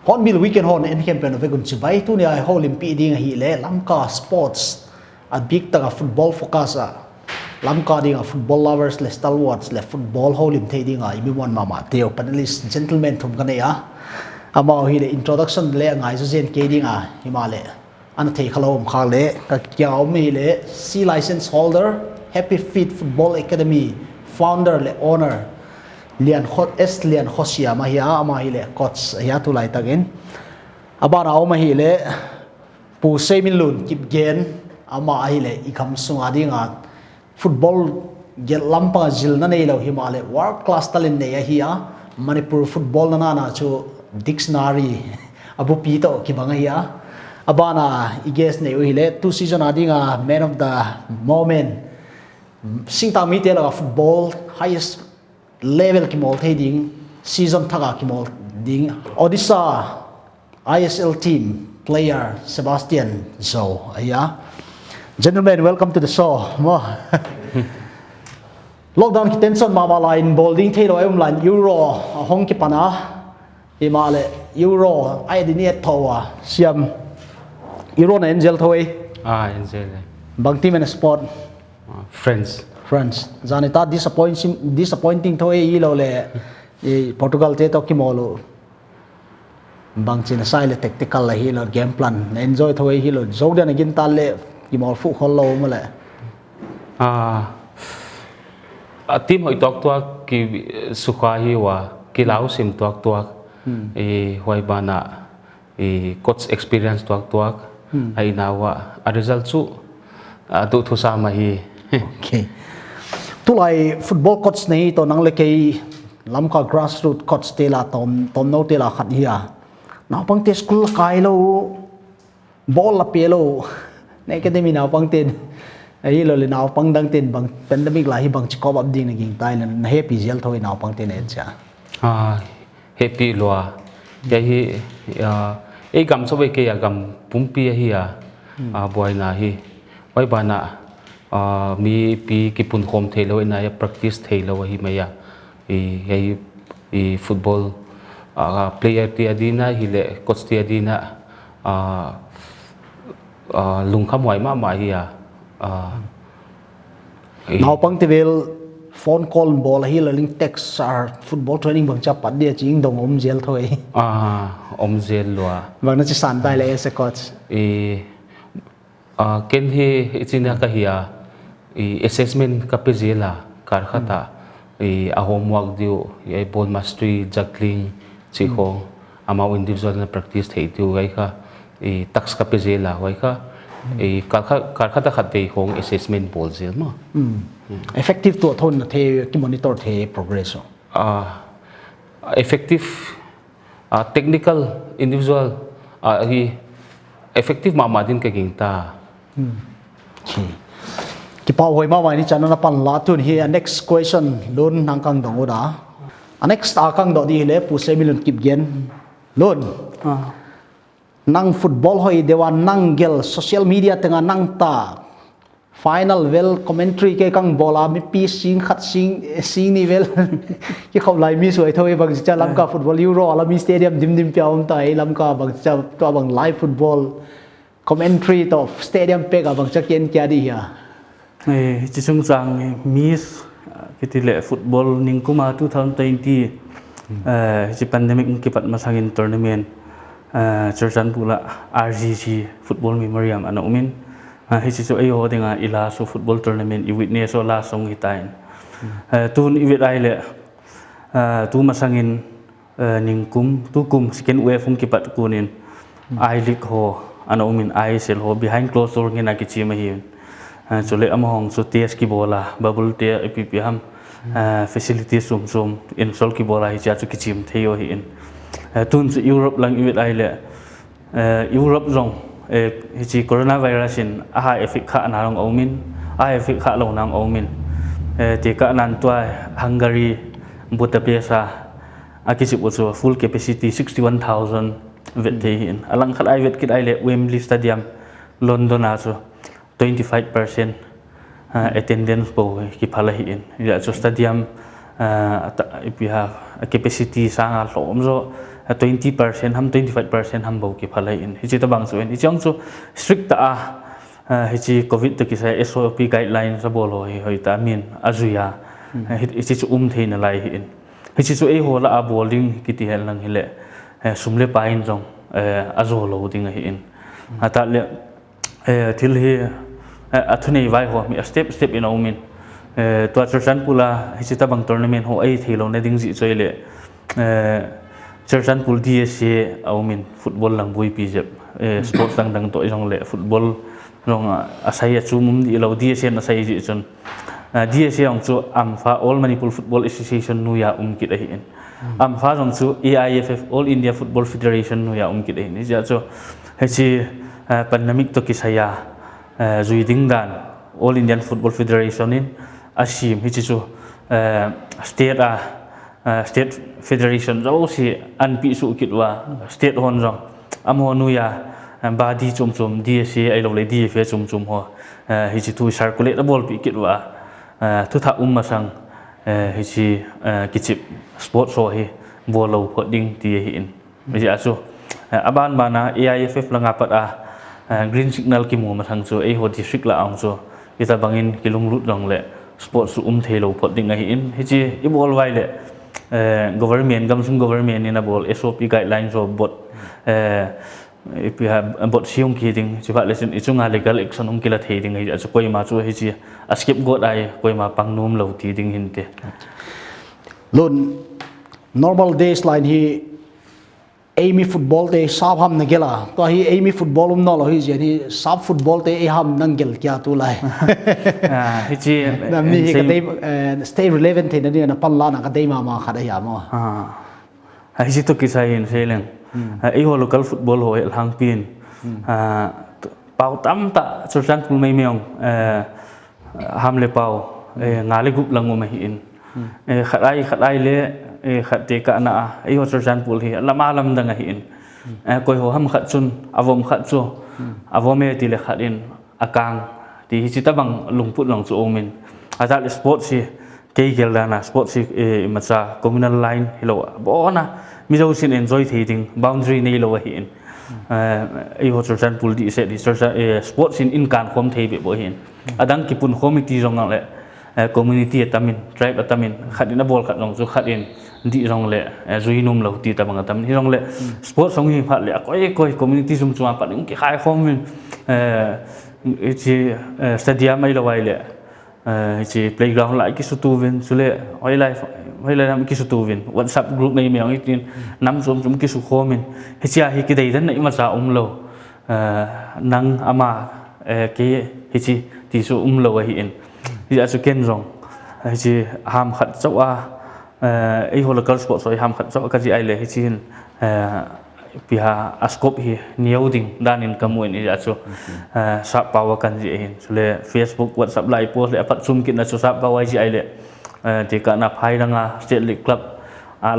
Hornbill weekend horn en campaign of vegun chibai tu ni ai Houlimpi ding hi le lamka sports at big taga football focus a lamka ding a football lovers le stalwarts le football Houlim thei ding a imiwan mama teo panelist gentlemen thum kan ya ama hi le introduction le ngai zo zen ke ding a himale an thei khalom khang le ka kyau mi le C license holder Happy Feet Football Academy founder le owner lian khot es lian khosia ma hi ama hi le coach ya tu lai tagin abara au ma hi le pu semin lun kip gen ama hi le ikam sunga dinga football gel lampa jil na nei lo hi ma le world class talent ne hi ya Manipur football na na chu dictionary abu pi to ki banga hi abana iges ne hi le two season adinga man of the moment singta mi te la football highest level ki mol thei ding season thaga ki mol ding Odisha ISL team player Sebastian Zo aya gentlemen welcome to the show mo lockdown ki tension ma ba line bowling thei lo em line euro hong ki pana imale euro ai diniet thowa siam euro na angel thoi angel bang team and sport friends Janita disappointing thoi ilo le Portugal te to kimolo bang china sai le tactical la hilo game plan enjoy thoi hilo zodan again tal le kimol fu hollo male team hoi tok tua ki sukha hi wa kilau sim tok tua hoi bana coach experience tok tua ai nawa a result chu tu thu sa ma hi okay tulai football coach nei to nang le kei lamka grassroots coach te la tom no te la khat hiya na pang te school kai lo ball la pelo na academy na pang ten ai lo le na pang dang ten bang pandemic la hi bang chikop up ding ging thailand na happy gel thoi na pang ten cha happy lo ya hi e gam so be ke ya gam pumpi hi ya boy na hi bai bana mi pi kipun khom thelo na ya practice thelo hi maya e football player ti adina hi le coach ti adina lungkham wai ma hi ya now pang tevel phone call ball hi le link text ar football training bang cha pat dia ching dong om gel thoi om gel lo bang na chi san tai le as a coach ken hi ichina ka hiya assessment ka pezela kar khata a homework dio ai ball mastery juggling chiho ama individual na practice thei tiu gai kha tax ka pezela wai kha kar khata khate hong assessment ball zel ma effective to thon the ki monitor the progress effective technical individual hi effective ma din ka ginta ki pau hoi ma ni chana na pan la tun hi next question lun nang kang dong da next akang do di le pu 7 million kip gen lun nang football hoi dewa nang gel social media tenga nang ta final well commentary ke kang bola mi pi sing khat sing ni well ki khom lai mi soi thoi bang cha lamka football euro ala mi stadium dim piaum ta ai lamka bang cha to bang live football commentary to stadium pe ga bang cha ken kya di ya chỉ sung sang miss cái tỷ lệ football ning kuma 2020 chỉ pandemic cái vật mà sang tournament churchan pula RGC football memoriam ana umin hi chi so ayo denga ila so football tournament I witness so la song hitain tun I wit ai le tu masangin ningkum tu kum second wave fung kipat kunin I league ho ana umin ISL ho behind closed door ngina kichi ma hi chole amahong so ts ki bola bubble te ppm facilities sum install ki bola hi cha chu kichim theo hi in tun chu Europe lang iwit ai le Europe zong hi chi coronavirus in a effect kha na rong omin a effect kha lo nang omin te ka nan tua Hungary Budapest akisip also full capacity 61,000 vet te hin alang khat ai vet kit ai le Wembley Stadium London also 25% attendance bo ki phala hi in ya so stadium if you have a capacity sang al lom so 20% ham 25% ham bo ki phala in hi chi ta bang so in hi chang so strict ta hi chi covid to ki sa SOP guidelines sa bol hoi hoi ta min azuya hi chi chu thein lai hi in hi chi chu e ho la a bowling ki ti hel nang hi le sumle pain jong azolo ding hi in ata le til hi athunei vai ho mi step in aumin to churchan pula hi chi ta bang tournament ho ai thilo ne ding ji choi le churchan pul DSA aumin football lang bui pi jep sports dang to jong le football rong asai chu mum di lo DSA na sai ji chon DSA ong chu amfa all manipur football association nu ya kit hi in amfa jong chu AIFF all India football federation nu ya kit hi ni ja chu hi chi pandemic to kisaya zuiding dan all Indian football federation in asim hi chu state federation zo si an pi su kitwa state hon jong amo nu ya body chum DSA ai lo le DFA chum ho hi chi tu circulate ball pi kitwa thu tha masang hi chi kichip sport so hi bolo phoding ti hi in mi ja chu aban bana AIFF langa pat green signal ki mu masang chu ei ho district la ang chu ita bangin kilung lut long le sport su thelo phoding hi in hi chi i bol wai le government gamsung government in a ball SOP guidelines of bot if you have bot siung ki ding chi fa lesson ichunga legal action kila thei ding hi chu koi ma chu hi chi skip god ai koi ma pangnum lo ti ding hin te lun normal days line hi Amy football te sab ham nagela to hi Amy football no lo hi jeni sab football te ham nangel kya tu lai hi chi namni hi kadai stay relevant te ni na palla na kadai ma khada ya mo hi chi to ki sai in seleng ai ho local football ho el hang pin pau tam ta churchan pul mai meong ham le pau ngale gup lango ma hi in khatai le khat te ka na ai ho churchan pul hi lama lam dang hi in koi ho ham khat chun avom khat chu avome ti le khat in akang ti hi chi ta bang lungput long chu omin azal sport si kigen na sport si macha communal line hilo bona mi zo sin enjoy thing boundary nei lo hi in ai ho churchan pul di se di sport sin in kan khom thei be bo hin adang ki pun committee rong le community atamin tribe atamin khatina bol khat long chu khatin di rong le zuinum lo ti ta bang atam hi rong le sport song hi phat le koi community zum chuma pa ning ki khai khom min chi stadium ai lo wai le chi playground lại ki su tu vin su le oi lai nam ki su tu vin WhatsApp group nei meong itin nam zum ki su khomin hi chia hi ki dei dan nei ma sa lo nang ama ki hi chi ti su lo hi in hi a su ken rong hi chi ham khat chawa ai ho local sport so ham khat chawa ka ji ai le hi chin piha askop hi nioding danin kamuin i aso sa pawa kan ji hin sule Facebook WhatsApp live post le apat sum kin na so sa pawa ji ai le ti ka na phai ranga state league club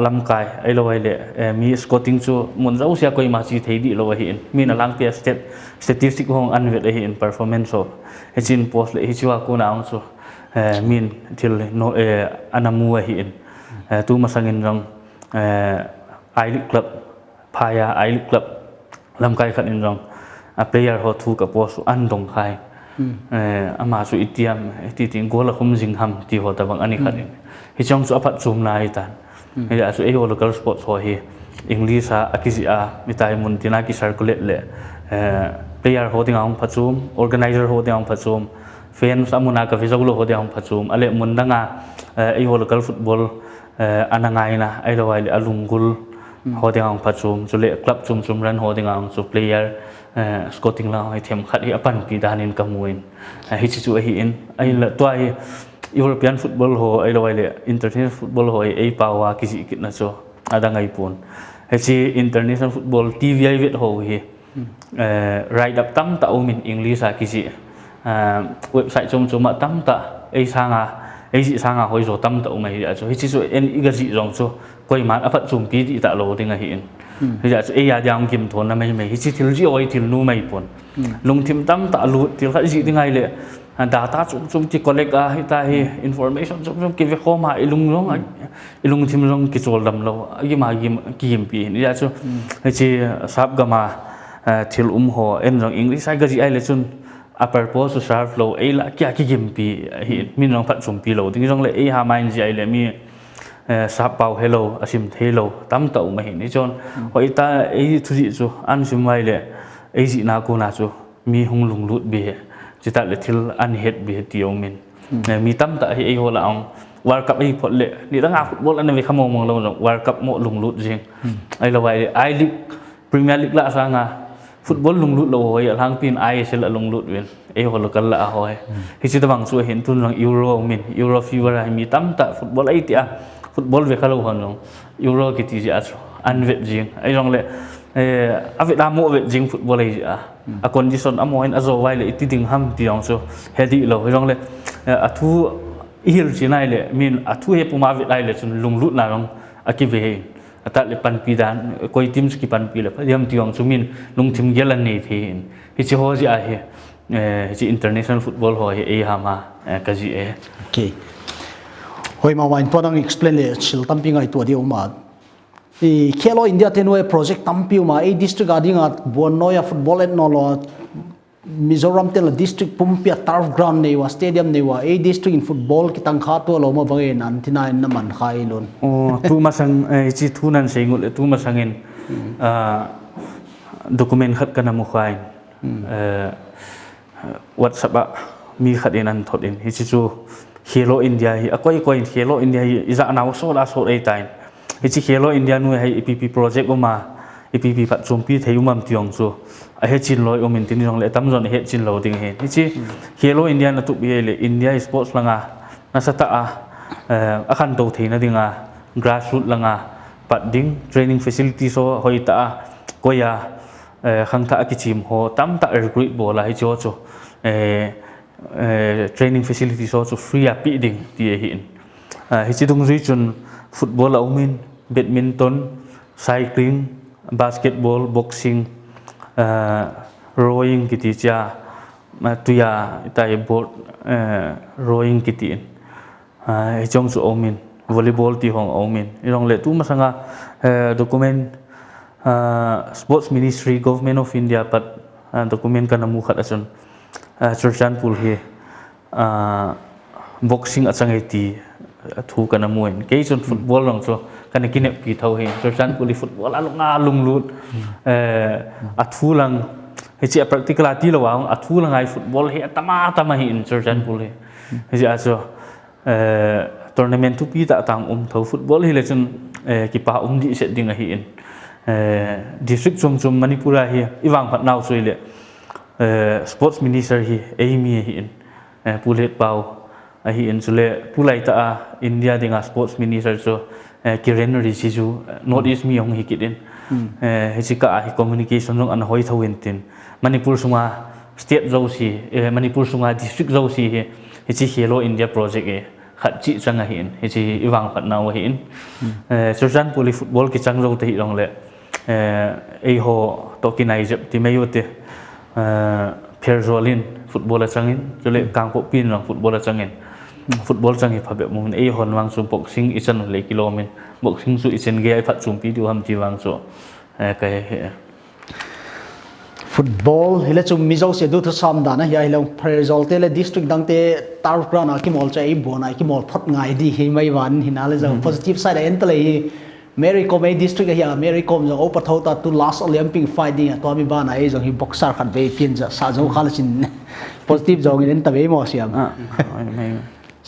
lam kai ai lo ai le mi scouting chu mun zau sia koi ma chi thei di lo hi in mi na lang pia state statistic hong an vet hi in performance so he chin post le hi chiwa ko na ang so min til no anamu hi in tu masangin rong ai league club Paya ai club lam kai khat in rong a player ho thu ka post an dong khai ama su itiam ti ting gola khum jing ham ti ho ta bang ani khat in hi chong su aphat chum lai tan hi a su e ho local sports ho hi english a akisi a mitai mun tina ki circulate le player ho ding ang phachum organizer ho ding ang phachum fans amuna ka visual ho ding ang phachum ale mun danga e ho local football อันง่ายนะไอ้เราไอ้อลุงกุลหัวเดียงพัดซุมจุเล่คลับซุมรันหัวเดียงจุเพลเยอร์สกอตติงเราไอ้เทียมขัดไอ้ปันปีดานินกำมวยฮิจิจูไอ้หินไอ้ละตัวไอ้ยุโรเปียนฟุตบอลหัวไอ้เราไอ้อินเตอร์เนชั่นแนลฟุตบอลหัวไอ้ปาวากิจิกินนะโจada ngai pun heci international football tv ai vet ho hi right up tam ta umin english a kisi website chom tam ta ei sanga hoi zo tam ta umai a cho heci so en igaji rong so koi man apat chum pi ti ta lo ding a hi in hi ja ei ya jam kim thon na mai heci thil ji oi thil nu mai pun lung thim tam ta lu til kha ji dingai le data chum ti collect a hi ta hi information chum ki ve khoma ilung thim rong ki chol dam lo agi ma gi pi ni ja chu chi sap gama thil ho en rong english ai ga ji ai le chun a purpose to serve lo ai la kya ki gim pi hi min rong phat chum pi lo ding rong le ai ha main ji ai le mi sap pau hello asim hello tam to ma hi ni chon hoi ta ai thu ji chu an sim mai le ai ji na ko na chu mi hung lung lut bi chỉ ta là thiếu ăn hết bị tiêu mình mi tâm tại ấy hồ là ông World Cup ấy phật lệ đi tăng học football anh về khăm mong lâu rồi World Cup mộ lùng lụt riêng ấy là vậy ai league Premier League lạ sang football lùng lụt lâu rồi hàng pin ai sẽ là lùng lụt viên ấy hồ là cần lạ hồi thì chỉ ta bằng số hiện tuần rằng Euro mình Euro fever hay mi tâm tại football ấy thì football về khá lâu hơn rồi Euro cái gì vậy ăn về riêng ấy rằng lệ ở Việt Nam mộ về riêng football ấy condition amoin azo vai le ti ding ham ti ong so hedi lo rong le athu hil chinai le min athu he puma vi lai le chun lung lut na rong aki ve ata le pan pi dan koi teams ki pan pi le yam ti ong chumin lung thim gelan nei thi hi chi ho ji a he chi international football ho he e hama ka ji e okay hoi ma wain to dang explain le chil tamping ai to di uma i khelo india tenwe project tampiu ma a district adinga bonnoya football et nolo mizoram tel district pumpia turf ground nei wa stadium nei wa a district in football ki tang kha to lo ma bangen an thina in man khai lon tu ma sang chi thunan sengul tu ma sangin document khat kana mu khai whatsapp mi khat in an thot in hi chu khelo india hi akoi khelo india hi iza naw so la so ei time hi khelo india nu hai epp project oma epp phat chompi theumam tiong chu a he chin loi omin tin rong le tam jon he chin lo ding he hi khelo india na tu bi le india sports langa na sata a khan to theina dinga grassroots langa pat ding training facility so hoita koya khang tha ki chim ho tam ta recruit bola hi chu chu training facility so chu free a pi ding ti hin hi dung ri chun football aumin badminton cycling basketball boxing rowing kiti cha tuya tai board rowing kiti chong su aumin volleyball ti hong aumin irong le tu masanga document sports ministry government of india pat document kana mu khat achon churchan pul he boxing achangai ti thu kana muin ke chon football long so kana kinep pi thau he churchan puli football alunga lunglut athu lang he chi practical ati lo wa athu lang ai football he tama hi in churchan puli he ja so tournament tu pi ta tang thau football hi le chon ki pa di set ding hi in district chum manipura hi iwang phat naw soi le sports minister hi amy hi in pulet pau hi in chule pulai ta india dinga sports minister so kiren ri chi chu north east mi hong hi kidin he chi ka hi communication rong an hoi thawin tin manipur sunga state zo si manipur sunga district zo si he chi hello india project e khat chi changa hi in he chi iwang phat naw hi in churchan puli football ki chang zo te hi rong le ei ho tokinai jep ti meyote Perzolin football changin chule kangpo pin rong football changin football changi phabe mun ei hon wang chu boxing ichan le kilomin boxing chu ichen ge ai phat chumpi du ham ti wang chu ka he football hele chum mizo se du thu sam dana ya hilong Perzol te le district dang te tar ground a ki mol cha ei bona ki mol phot ngai di he mai wan hinale zo positive side en tele Mary Com district here Mary Com zo opa thota to last Olympic fighting to mi bana ai zo hi boxer khan ve pin za sa zo khala chin positive zo ngin ta ve mo siam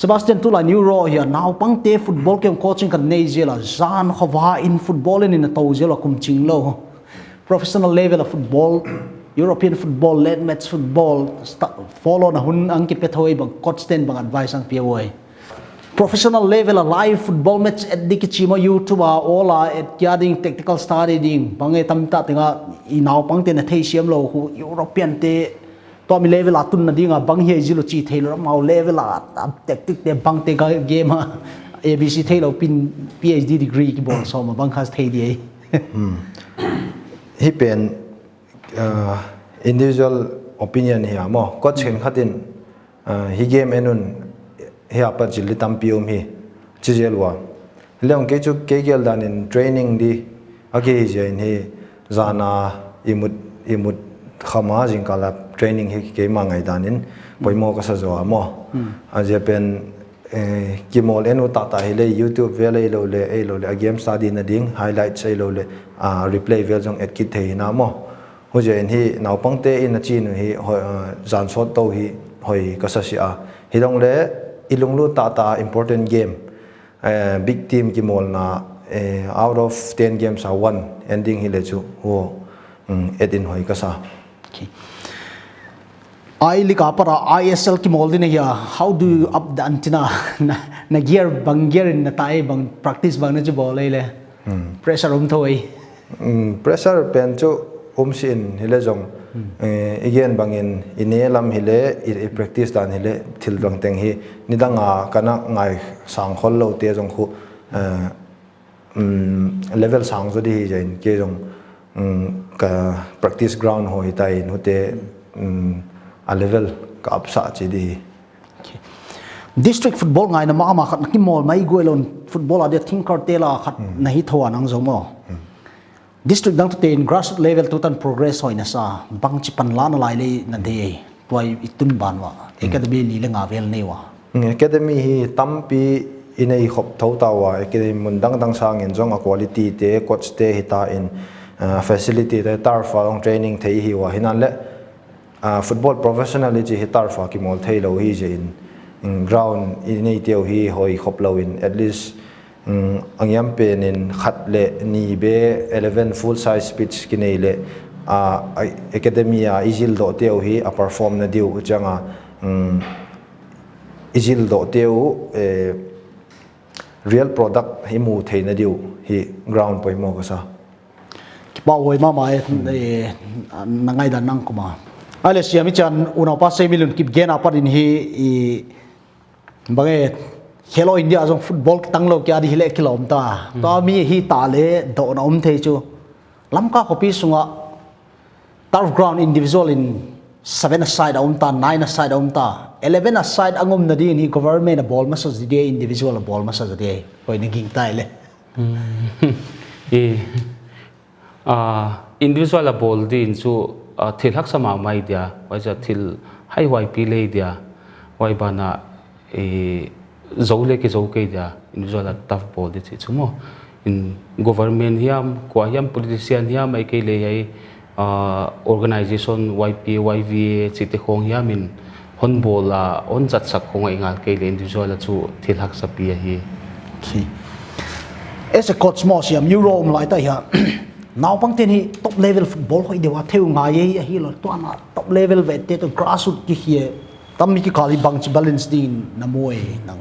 Sebastian Tula Neuro here now pangte football kem coaching kan nei zela zan khawa in football in to zela kum chinglo professional level of football European football late match football follow na hun ang kipe thoi bang coach ten bang advice ang piawai professional level of live football match at dikichima YouTube ola at yading technical study ding bangai tamta tinga inaw pangte na thei siam lo hu European te to mi level atun na dinga bang he zilo chi thailor mau level tactic te bang te game ABC thailo pin PhD degree ki bol so ma bang khas thei di hi pen individual opinion hi mo coach khen khatin hi game enun hi apa jilli tampium hi chijelwa leong ke chu ke gel dan in training di age jain hi zana imut khama jing kala training hi ke ma ngaihdan in poimo ka sa zo mo a japan kimol enu ta hi le YouTube vele lo le game study na ding highlights ai lo le replay vel jong et kit thei na mo ho jain hi naw pangte in a chin hi zan sot to hi hoi ka sa sia hi dong le ilunglu ta important game big team kimol na out of 10 games are won ending hi le chu ho edin hoi ka sa I liga para ISL ki moldi na ya how do you up the antenna na gear bang gear in na tai bang practice bang na ju bol le pressure thoi pressure pen chu sin hile jong again bangin inelam hile I practice dan hile thil bang teng hi nidanga kana ngai sang khol lo te jong khu level sang zo di jain ke jong ka practice ground ho hi tai nu te a level ka apsa chi di district football ngai na ma khat ki mol mai goelon football ade think kartela khat nahi thowa nang zomo district dang te in grassroots level tutan progress hoina sa bang chi pan la na lai le na de toy itun banwa academy li lenga vel newa academy hi tampi inei khop thau tawa academy mun dang sang in jong a quality te coach te hita in facility te tarfa long training thei hi wa hinan le football professionally hi tarfa ki mol thei lo hi je in ground inei teu hi hoi khop lo in at least angyam pen in khat le ni be 11 full size pitch ki nei le academy izil do teu hi a perform na diu changa izil do teu real product hi mu thei na diu hi ground poimo ka sa ki pa oi ma mai na ngaihdan nang kuma ale siami chan una pa 6 million kip gena parin hi bange Hello India jong football tanglo kya di hile kilom ta to mi hi ta le do na thei chu lamka copy sunga turf ground individual in 7 aside ta 9 aside ta 11 aside angom na di ni government ball masas di individual ball masas di hoi ni ging tai le individual ball din chu thil hak sama mai dia wai ja thil hai wai pi le dia wai bana zo le ke zo ke dia individual tough ball di chu mo in government hiam kwa hiam politician hiam ai ke le ai organization YP YVA chite khong hiam in hon ball la on chat sak khong ai ngal ke le individual chu thil hak sa pi hi as a coach mo siam euro lai ta ya now pang ten hi top level football hoi dewa theu ngai hi lo to na top level ve te to grassroots ki hi tam mi ki kali bang chi balance din na moi nang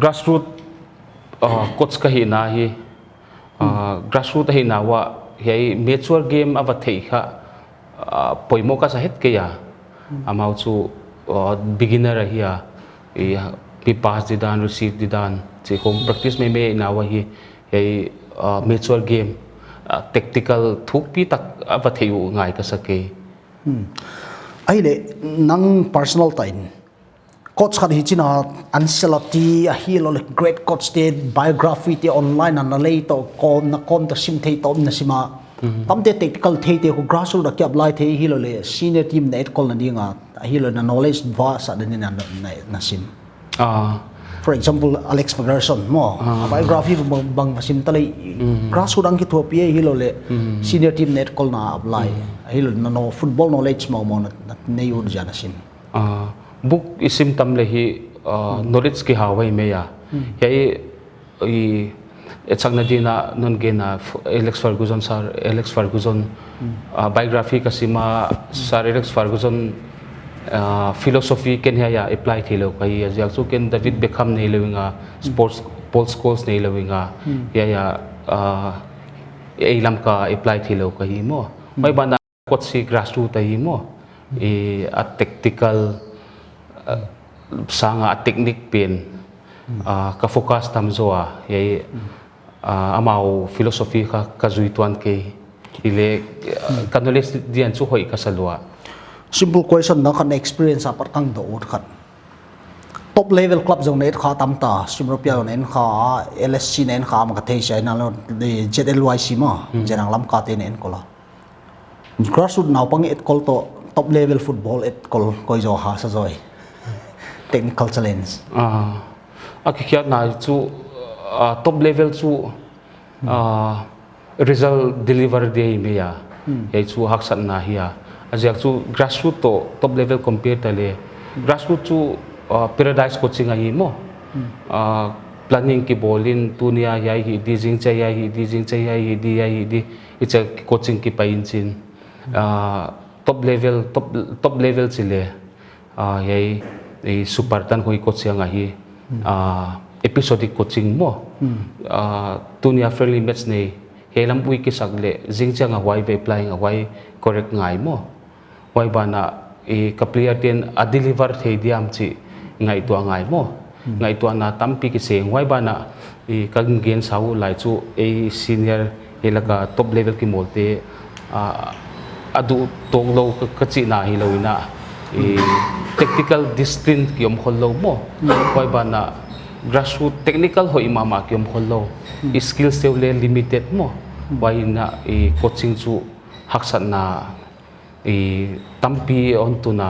grassroots coach ka hi na hi grassroots hi na wa hi mature game ava thei kha poimo ka sa het ke ya amau chu beginner hi ya pi pass di dan receive di dan chi home practice me na wa hi mature game tactical thuk pi tak ava theu ngai ka sake ai le nang personal time coach khan hi china anceloti a hi lo great coach te biography te online an lei to kom to sim thei to na sima tamte technical thei te ko grassroots da kyap lai thei hi lo le senior team net call na dinga hi lo na knowledge va sa den na sim for example Alex Ferguson mo biography bang sim talai grassroots ang ki thu pi hi lo le senior team net call na apply hi lo na no football knowledge mo na nei ur jana sim book isim tam le hi knowledge ki hawai me ya hei i echang na dina non ge na Alex Ferguson biography kasima sir Alex Ferguson philosophy ken ya apply thilo kai ya chu ken David Beckham nei lewinga sports Paul Scholes nei lewinga ya ei lam ka apply thilo kai mo mai bana coach si grassroots ai mo a tactical sanga a technique pen ka focus tam zoa ye amao philosophy ka zuituan ke ile knowledge dian chu hoi ka salwa simple question na kan experience apar kang do khat top level club zong net kha tam ta simropia nen kha LSC nen kha ma ka thei sai na lo de ZLYC ma janang lam ka te nen kola grassroots now pang et kol to top level football et kol koi jo ha sa joi technical challenge kihat na chu top level chu result deliver de me ya he chu haksan na hiya ajak chu grassroots to top level compare tale grassroots chu paradise coaching ai mo planning ki bolin tunia ya hi dijing chai ya hi dijing chai ya hi di it's a coaching ki pain chin top level chile yai super tan hoi coach yang hi episodic coaching mo tunia friendly match nei helam pui ki sagle jingchang a wai ve applying a wai correct ngai mo wai bana ka player ten a deliver thei diam chi ngai to ngai mo ngai to na tampi ki seng wai bana ka gen sau lai chu a senior helaka top level ki molte adu tonglo ka chi na hi loina technical discipline ki om kholo mo wai bana grassroots technical hoi mama ki om kholo skills le limited mo wai na coaching chu haksan na tampi on tu na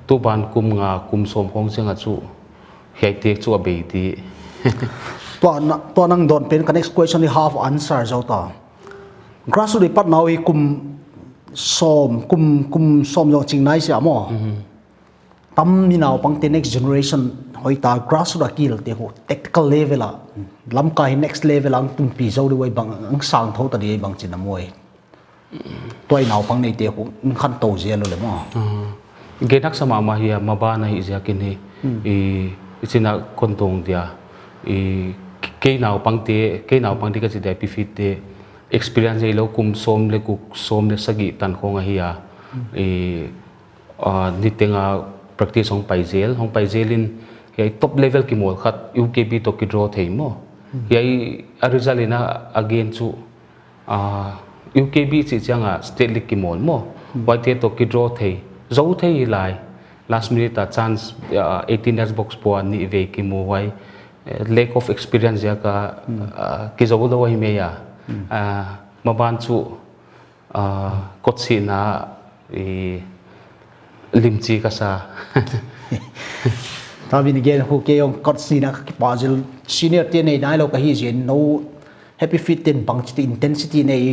tu ban kum nga kum som khong chenga chu hei tek chu abe ti to nang don pen ka next question ni half answer jota grassroots pat now kum som jong ching nai sia mo tam mi naw pang te next generation hoi ta grassroots akil te ho tactical level a lam ka hi next level ang tum pi zo wai bang ang sang tho ta di bang chin amoi toy naw pang nei te ho khan to je lo le mo genak sama ma hi ma ba na hi ja kin hi ichina kontong dia ke naw pang te ka chi da pi fit te experience lo kum som le sagi tan khong a hi a nitenga practice hong pai zelin hi top level ki mol khat UKB to ki draw thei mo hi a result ina again chu UKB chi changa state league ki mol mo wai te to ki draw thei zo thei lai last minute a chance 18 years box po ni ve ki mo wai lack of experience ya ka ki zo lo hi me ya maban chu kotsi na limchi ka sa ta bin again hu ke yong kotsi na ki pazil senior te nei nai lo ka hi jen no happy fit ten bang chi intensity nei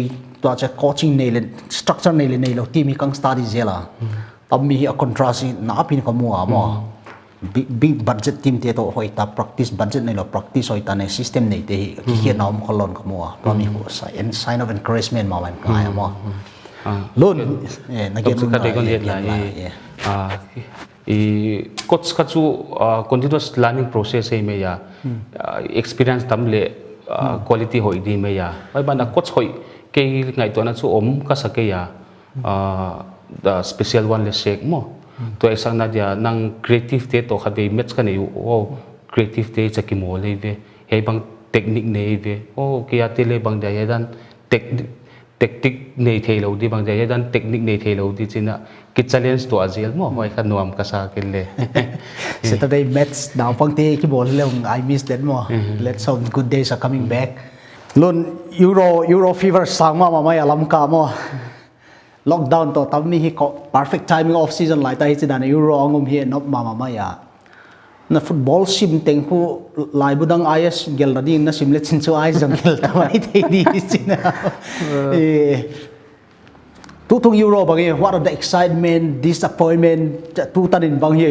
to cha coaching nei le structure nei le nei lo team kang study zela tam mi a contrast na pin ka mo mo big budget team te to hoi ta practice budget nei lo practice hoi ta nei system nei te ki hian naum kholon ka mo to mi ho sign of encouragement ma wan ka mo lon na ge ka te kon het la coach ka chu continuous learning process ei me ya experience tam le quality hoi di me ya bai bana coach hoi ke ngai to na chu om ka sake ya the special one le sek mo to esang na dia nang creative te to khabe match ka nei creative te chaki mo le ve he bang technique nei ve ke ate le bang dia dan tactic nei thelo di bang dia dan technique nei thelo di china ki challenge to azel mo hoi khan nuam ka sa ke le Saturday match now pang te ki bol le I miss that mo let's hope good days are coming back lon euro fever sang ma mai alam ka mo lockdown to tam mi hi perfect timing off season lai ta hi chidan euro angum hi nop ma ya na football sim teng hu lai budang is gel na ding na sim le chin chu ai jang gel ta mai te di china tu euro bang what are the excitement disappointment tu tan in bang hi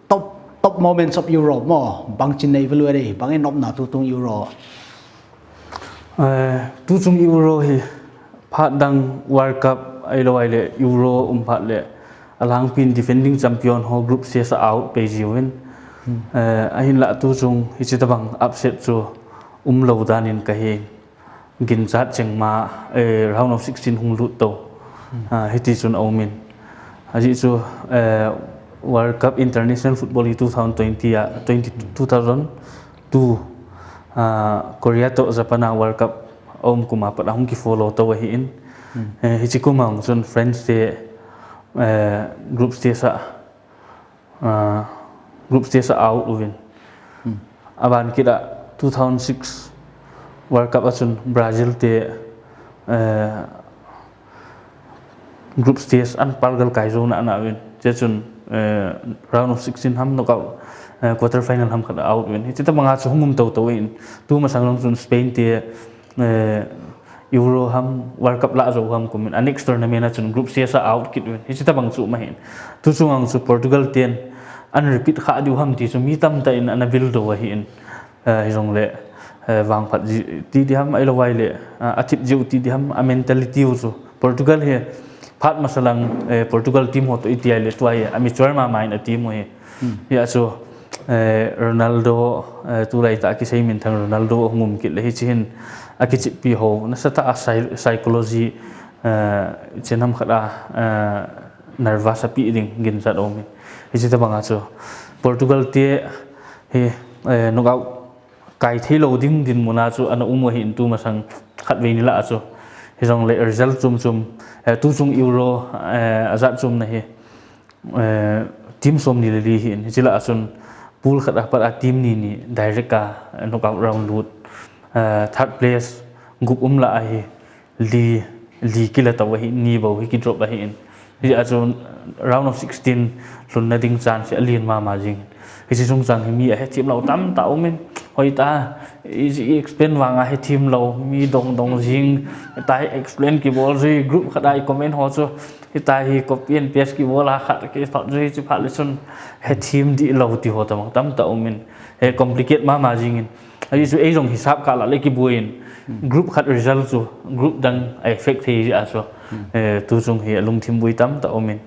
top top moments of Europe mo bang chin nei velu re bang en op na tu tung Euro tu chung Euro hi phat dang World Cup ai lo ai le Euro phat le alang pin defending champion ho group stage out pe jiwen ahin la tu chung hi chi tabang upset chu lo dan in ka he gin chat cheng ma round of 16 hung lut to hi ti chun aumin aji chu World Cup International Football 2020 2002 Korea to Japan World Cup kuma pat hung ki follow to hi in hi chi kumang chun friends te group stage out win aban kida 2006 World Cup achun Brazil te group stage an palgal kai zone ana win je chun round of 16 ham knockout quarter final ham khat out win hi ta manga chu hungum to in tu ma sanglong chun Spain te Euro ham World Cup la zo ham kum an next tournament chun group stage out kit win hi ta bang chu ma hin tu chungang chu Portugal ten an repeat kha du ham ti chu mi tam ta in an build do hi in hi rong le wang phat ti di ham ai lo wai le athip jiu ti di ham a mentality chu Portugal he phat masalang Portugal team ho to iti ai le twai amateur ma main a team he ya chu Ronaldo tu lai ta ki sei min thang Ronaldo ngum kit le hi chin a ki chi pi ho na sa ta psychology chenam khada nervous pi ding gin sa do mi hi chi ta banga chu Portugal te he knockout kai thelo ding din muna chu ana hin tu masang khat ve ni la chu hi rong le result chum tu chung Euro azat chum na he team som ni le hin hi la chun pool khata par team ni direct ka knockout round lut third place group la hi li kila ta hi ni bo hi ki drop hi in hi achun round of 16 lun na ding chance alien ma jing hi chi chung chang hi mi a team lo tam ta omen hoi ta explain wanga he team lo mi dong jing tai explain ki bol ji group khadai comment ho chu hi tai hi copy and paste ki bola khat ki thot ji chi phat leson he team di lo ti ho tam ta omen he complicate ma jing in ai chu ei rong hisab ka la le ki buin group khat result chu group dang effect thi a chu tu chung hi lung thim bui tam ta omen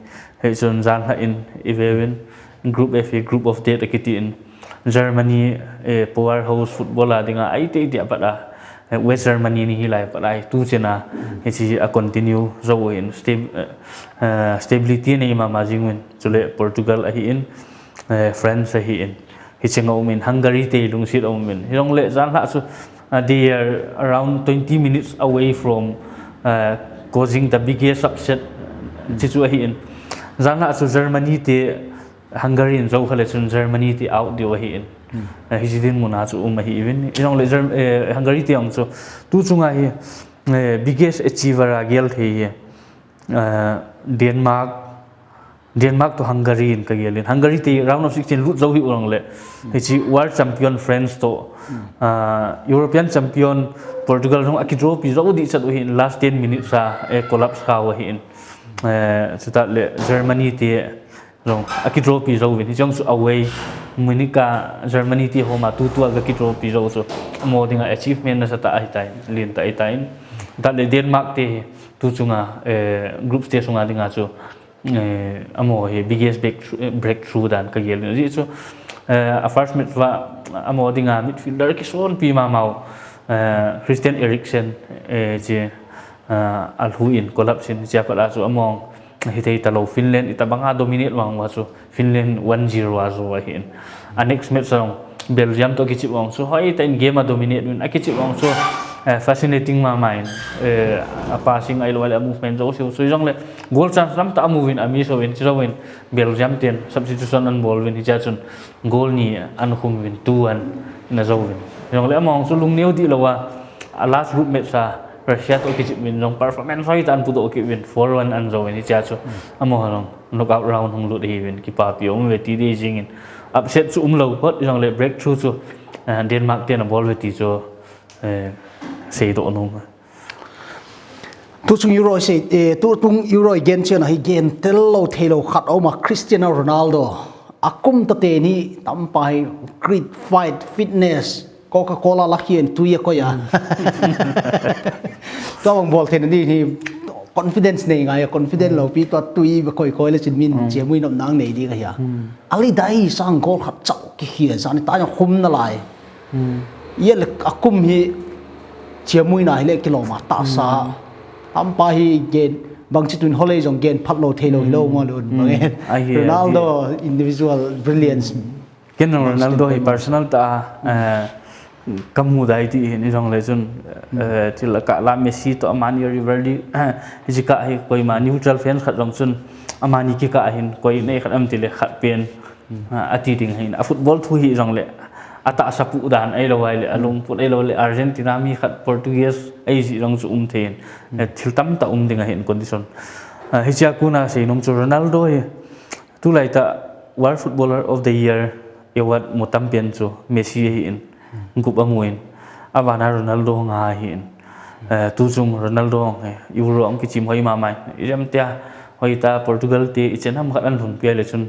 he chun jan ha in 11 group F group of death akiti in Germany powerhouse footballer dinga ai te dia pada West Germany ni hilai pada tu chena hi chi a continue zo in stability nei ma jingwen chule Portugal a hi in France a hi in hi chengo min Hungary te lung sit om min hirong le jan la chu they are around 20 minutes away from causing the biggest upset chi chu a hi in jan la chu Germany te Hungary in zo khale chun Germany ti out dio hi in hi jidin muna chu hi even inong le Hungary ti ang chu tu chunga hi biggest achiever a gel the Denmark to Hungary in ka gelin Hungary ti round of 16 lut zo hi urang le hi chi world champion France to European champion Portugal rong akidro pi zo di chat hi in last 10 minutes sa collapse ka hi in chuta le Germany ti long akidro pi zo win jong su away munika Germany ti homa tu ga kidro pi zo so mo dinga achievement na sa ta ai tai lin ta ai tai ta le Denmark te tu chunga group stage sunga dinga chu amo he biggest breakthrough dan ka gel ji chu a first match wa amo dinga midfielder ki son pi ma mau Christian Eriksen je alhuin collapse in ja pala chu among hi thei talo Finland ita banga dominate wang wa chu Finland 1-0 wa zo hin a next match song Belgium to kichi wang so hoi ten game a dominate win a kichi wang so fascinating ma mind a passing ai lo movement zo so jong le goal chance lam ta moving ami so win so win Belgium ten substitution an ball win hi cha chun goal ni an khum win 2-1 na zo win jong le among so lung neu di lo wa a last group match sa Russia to kichi win long performance hoi tan pu to ki win 4-1 an zo win hi cha chu amo long knockout round hung lu hi win ki pa pi om ve ti de jing in upset chu lo hot jong le breakthrough chu Denmark ten a ball ve ti chu sei do no tu chung Euro sei tu tung Euro again chen hi gen tel lo thelo khat oma Cristiano Ronaldo akum tate ni tampai grit fight fitness Coca-Cola lakien tuya ko ya to ang bol ten ni confidence nei ngai confident lo pi to tui ba koi le chin min che mui nom nang nei di ka ya ali dai sang gol khat chau ki hia san ta yang khum na lai ye le akum hi che mui na le kiloma ta sa tampa hi gen bang chitun hole jong gen phatlo thelo lo mo lun bang Ronaldo individual brilliance ken Ronaldo hi personal ta kamu dai ti ni jong le chun til ka la Messi to amani rivaldi ji ka hi koi ma neutral fans khat jong chun amani ki ka hin koi nei khat am ti le khat pen ati ding hin a football thu hi jong le ata sapu dan ai lo wai le alung put ai lo le Argentina mi khat Portuguese ai ji jong chu then thil tam ta ding hin condition hi cha kuna sei nom chu Ronaldo hi tu lai ta world footballer of the year award mutam pian chu Messi hi in ngup amuin avana Ronaldo nga hin tu chung Ronaldo nge Euro ang ki chim hoi ma mai iram tia hoi ta Portugal ti ichenam khat an hun pia le chun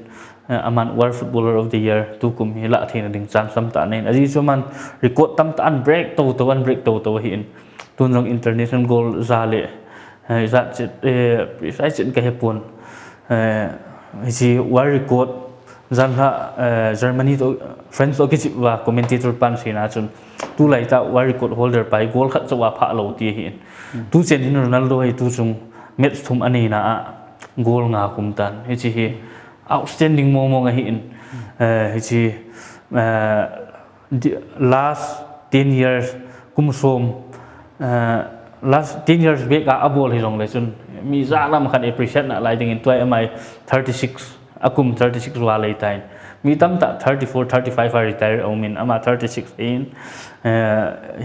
aman world footballer of the year tu kum hi la thina ding chan sam ta nei aji chuman record tam ta an break to hin tun long international goal za le za chet precise chen ka hepun hi world record zanha Germany to friends okay wa commentator pan sina chun tu lai ta world record holder pai goal khat chawa pha lo ti hin tu chen in Ronaldo hi tu chung match thum ani na goal nga kum tan hi chi hi outstanding momo nga hin hi chi last 10 years kum som last 10 years back a abol hi rong le chun mi za lam khan appreciate na lai ding in twai mi 36 akum 36 wa lai tain mi tam ta 34 35 are retire omin ama 36 in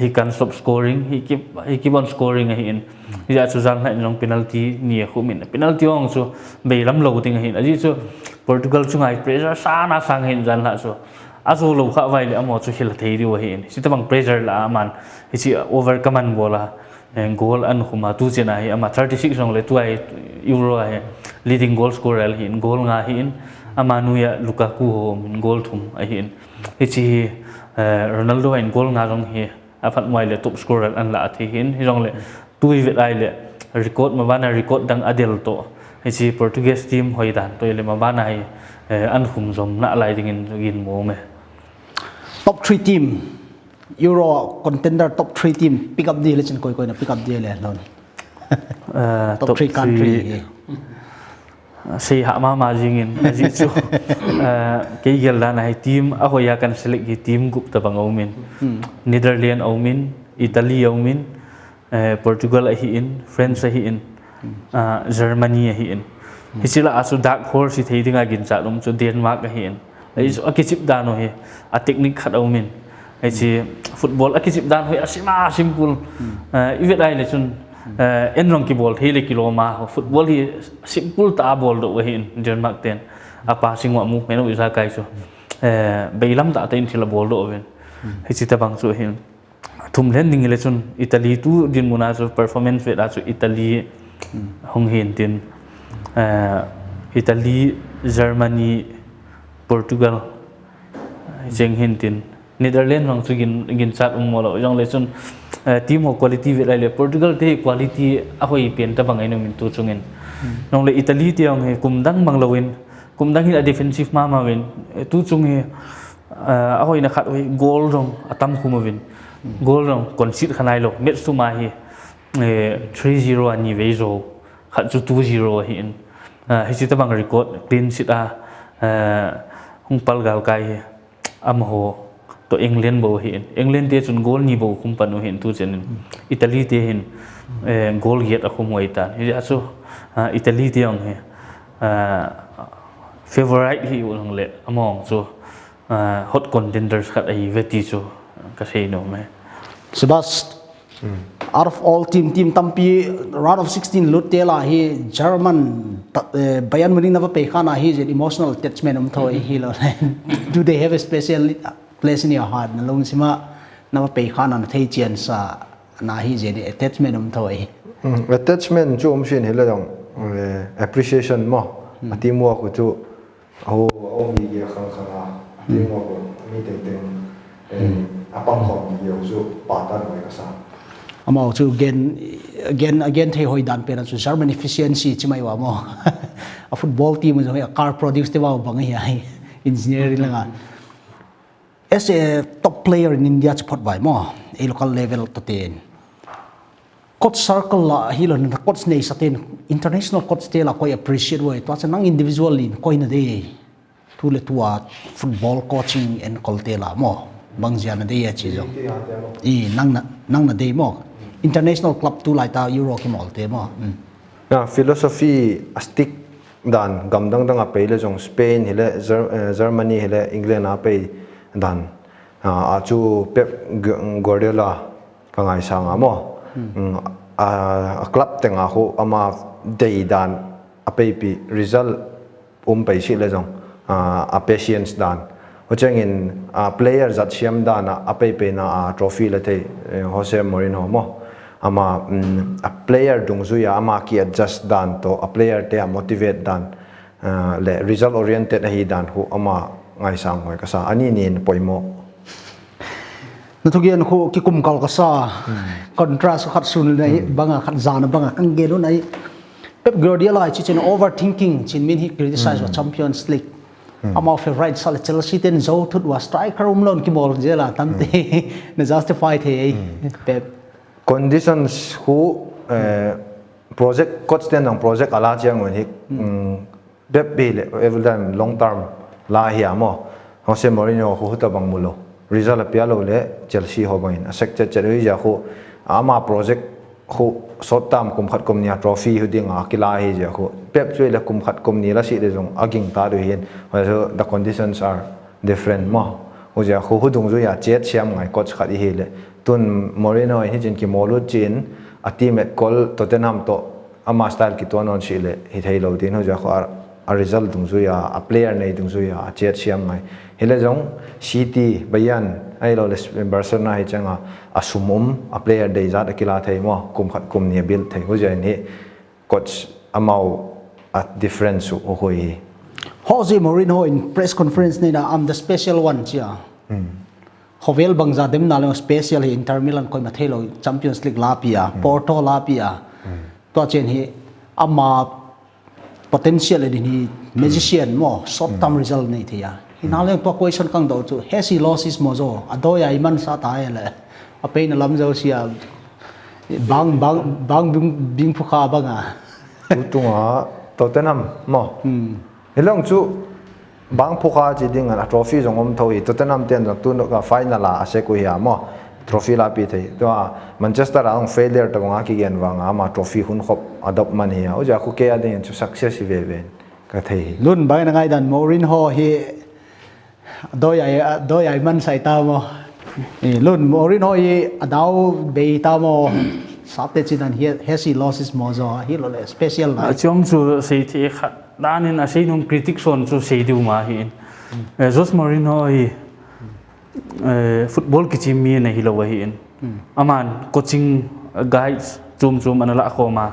he can stop scoring he keep on scoring in hi ja chu jang na long penalty ni khumin penalty ong chu be lam lo ting hin aji chu Portugal chu ngai pressure sa na sang hin jan la chu azu lo kha vai le amo chu hil thei ri wa hin si tamang pressure la man hi chi overcome an bola goal an khuma tu chena hi ama 36 rong le tuai Euro he leading goal scorer hin goal nga hin amanuya Lukaku ho min goal thum a hin hi chi Ronaldo in goal nga rong hi afat moi le top scorer an la thi hin hi rong le tui vet ai le record ma bana record dang adel to hi chi Portuguese team hoidan to le ma bana hi an khum zom na lai ding in mo me top 3 team Euro contender top 3 team pick up deal chen koi na pick up deal le non top 3 country sei ha ma jingin aji chu ke gel la na team a hoya kan select hi team group ta bang omin Netherlands omin Italy omin Portugal hi in France hi in Germany hi in hisila asu dark horse hi thei dinga gin cha lom chu Denmark hi in ai chu akisip dan ho hi a technique khat omin ai chi football akisip dan ho asima simple ivet ai le chun en rong ki ball thele kiloma football hi simple ta ball do hin Denmark ten apa singwa mu meno isa kai chu beilam ta ten thila ball do wen hi chi ta bang chu hin thum len ning le chun Italy tu din muna chu performance ve da chu Italy hong hin tin Italy Germany Portugal jeng hin tin Netherlands hong chu gin chat mo lo jong le chun team ho quality ve lai le Portugal te quality a hoi pen ta bangai no min tu chungin nong le Italy te ong he kumdang manglowin kumdang hi a defensive ma win tu chung he a hoi na khat hoi goal rong atam khumawin goal rong concede khanai lo match tu ma hi 3-0 ani ve zo khat chu 2-0 hi in hi chi ta bang record clean sheet a hung pal gal kai he am ho to England bo hin England te chun goal ni bo kum panu hin tu chen Italy te hin goal yet a khum wai tan hi asu Italy te ong he favorite hi ong le among so hot contenders khat ai veti chu ka sei no me Sebas out of all team tampi round of 16 lut te la hi German Bayern Munich na pa pe khana hi je emotional attachment thoi hi lo do they have a special place in your heart na long sima na pe khana na thei chen sa na hi je attachment thoi attachment chu shin hela dong appreciation mo teamwork chu ho mi ge khang tiếng ngọc mi tiếng tiếng apang khom nhiều số pattern ngoài cái sao amo chu again thei hoi dan pe na chu German efficiency chi mai wa mo a football team jo a car produce te wa bang hi engineering langa as a top player in India chu phot bai mo a local level to ten coach circle la hilon na coach nei satin international coach te la koi appreciate wa to nang individual in koi na de tu le tua football coaching and kolte la mo bang jana de ya chi jo I nang na de mo international club tu lai ta euro ki mol te mo philosophy stick dan gam dang a pe le jong Spain hele Germany hele England a pe dan a chu Pep Guardiola ka ngai sang a mo a club tenga ho ama dei dan a pe pi result pe si le jong a patience dan ochengin player zat siam dan a pe na trophy le te Jose Mourinho mo ama a player dungzuya ama ki adjust dan to a player te motivate dan le result oriented hi dan hu ama ngai sang hoi ka sa ani nin poimo natugian ko ki kum kal ka sa contrast khat sun nei banga khat zana banga kang gelu nei Pep Guardiola chi chen overthinking chin min hi criticize wa Champions League ama favorite sal Chelsea ten zo thut wa striker lon ki bol jela tamte na justify the Pep conditions who project coach ten ang project ala chiang wen hi Pep bile every time long term la hi amo Jose Mourinho hu ta bang mulo result apia lo le Chelsea ho bangin a sector cherui ja khu ama project khu short term kum khat kum nia trophy hu ding a kila hi ja khu Pep chui le kum khat kum ni la si de jong aging ta do hin so the conditions are different mo ho ja khu hu dung zu ya chet siam ngai coach khat hi le tun Mourinho hi jin ki molu chin a team at call Tottenham to ama style ki ton on si le hi thei lo din ho ja khu a result dung zu ya a player nei dung zu ya a chet siam ngai hele jong City Bayern ai lo le Barcelona hi changa asumum a player dei zat akila thei mo kum khat kum ni bil thei ho ja ni coach amau at difference ho hoi Jose Mourinho in press conference nei na am the special one chia Hovel bangza dem na lo special hi Inter Milan koi ma thelo Champions League la pia Porto la pia to chen hi ama potential ni hi magician mo short term result nei thia hinale to question kang do chu hesi losses mo zo adoya iman sa ta ele ape na lam zo sia bang bing phu kha banga tunga Tottenham mo helong chu bang phu kha chi ding a trophy jong om thoi Tottenham ten tu no ka final a ase ku ya mo trophy la pi thei to Manchester ang failure to nga ki gen wanga ma trophy hun khop adopt man hi o ja ku ke adin chu success ve ven ka thei lun bai na ngai dan Mourinho hi doya man sai ta mo lun Mourinho hi adau be ta mo sate chinan hesi losses mo zo hi lo le special na chong chu sei thi khat danin a sei num critic son chu sei du ma hi Jose Mourinho hi football ki chim mi na hi lo hi aman coaching guides chum anala khoma